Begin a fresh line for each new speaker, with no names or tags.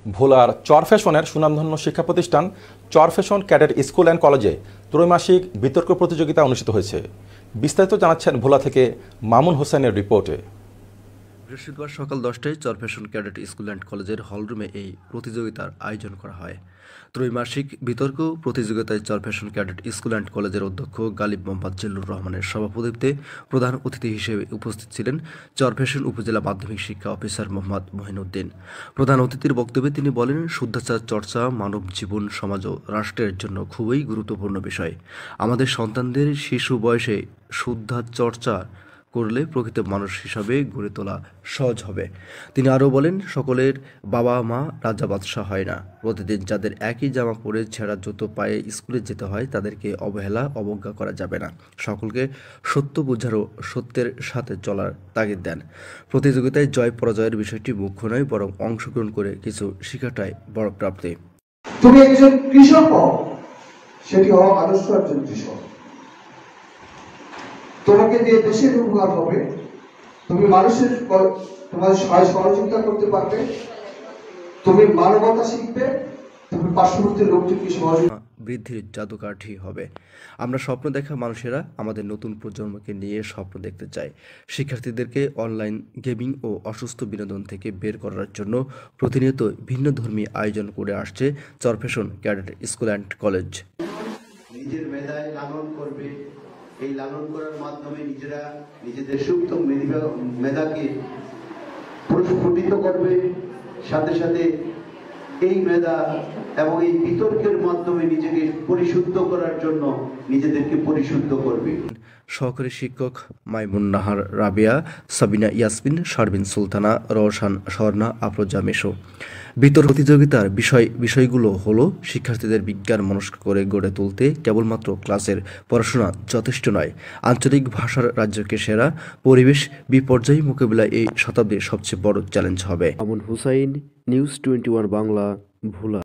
ভোলার চরফ্যাশনের সুনামধন্য শিক্ষা প্রতিষ্ঠান চরফ্যাশন ক্যাডেট স্কুল অ্যান্ড কলেজে ত্রৈমাসিক বিতর্ক প্রতিযোগিতা অনুষ্ঠিত হয়েছে। বিস্তারিত জানাচ্ছেন ভোলা থেকে মামুন হোসেনের রিপোর্টে।
বৃহস্পতিবার সকাল 10টায় চরফ্যাশন ক্যাডেট স্কুল অ্যান্ড কলেজের হলরুমে এই প্রতিযোগিতার আয়োজন করা হয়। ত্রৈমাসিক বিতর্ক প্রতিযোগিতায় চরফ্যাশন ক্যাডেট স্কুল অ্যান্ড কলেজের অধ্যক্ষ গালিব মোহাম্মদ জিল্লুর রহমানের সভাপতিত্বে প্রধান অতিথি হিসেবে উপস্থিত ছিলেন চরফ্যাশন উপজেলা মাধ্যমিক শিক্ষা অফিসার মোহাম্মদ মহিনুদ্দিন। প্রধান অতিথির বক্তব্যে তিনি বলেন, শুদ্ধাচার চর্চা মানব জীবন, সমাজ ও রাষ্ট্রের জন্য খুবই গুরুত্বপূর্ণ বিষয়। আমাদের সন্তানদের শিশু বয়সে শুদ্ধাচর্চা করলে প্রকৃত মানুষ হিসাবে গড়ে তোলা সহজ হবে। তিনি আরও বলেন, সকলের বাবা মা রাজা বাদশাহ হয় না। প্রতিদিন যাদের একই জামা পরে ছেঁড়া জুতো পায়ে স্কুলে যেতে হয় তাদেরকে অবজ্ঞা করা যাবে না। সকলকে সত্য বোঝার ও সত্যের সাথে চলার তাগিদ দেন। প্রতিযোগিতায় জয় পরাজয়ের বিষয়টি মুখ্য নয়, বরং অংশগ্রহণ করে কিছু শেখাটাই বড় প্রাপ্তি।
তুমি একজন কৃষক হও, সেটি হওয়া আদর্শ একজন কৃষক। তোমাকে দিয়ে দেশের উপকার হবে, তুমি মানুষের তোমার সহযোগিতা করতে পারবে, তুমি মানবতা শিখবে, তুমি পার্শ্ববর্তী লোকটিকে সহযোগিতা
বৃদ্ধির জাদুকাঠি হবে। আমরা স্বপ্ন দেখা মানুষেরা আমাদের নতুন প্রজন্মকে নিয়ে স্বপ্ন দেখতে চাই। শিক্ষার্থীদেরকে অনলাইন গেমিং ও অসুস্থ বিনোদন থেকে বের করার জন্য প্রতিনিয়ত ভিন্ন ধর্মী আয়োজন করে আসছে Charfasson cadet school and college.
নিজের মেধায় লালন করবে, এই লালন করার মাধ্যমে নিজেরা নিজেদের সুপ্ত মেধাকে প্রস্ফুটিত করবে, সাথে সাথে এই মেধা এবং এই বিতর্কের মাধ্যমে নিজেকে পরিশুদ্ধ করার জন্য নিজেদেরকে পরিশুদ্ধ করবে।
সহকারী শিক্ষক মাইমুন নাহার রাবিয়া, সাবিনা ইয়াসমিন, শারবিন সুলতানা, রওশান স্বর্ণা, আফরোজা মেশো। বিতর্ক প্রতিযোগিতার বিষয়গুলো হলো, শিক্ষার্থীদের বিজ্ঞান মনস্ক করে গড়ে তুলতে কেবলমাত্র ক্লাসের পড়াশোনা যথেষ্ট নয়, আঞ্চলিক ভাষার রাজ্যকে সেরা, পরিবেশ বিপর্যয় মোকাবিলায় এই শতাব্দীর সবচেয়ে বড় চ্যালেঞ্জ হবে।
মামুন হুসাইন, নিউজ 21 বাংলা, ভোলা।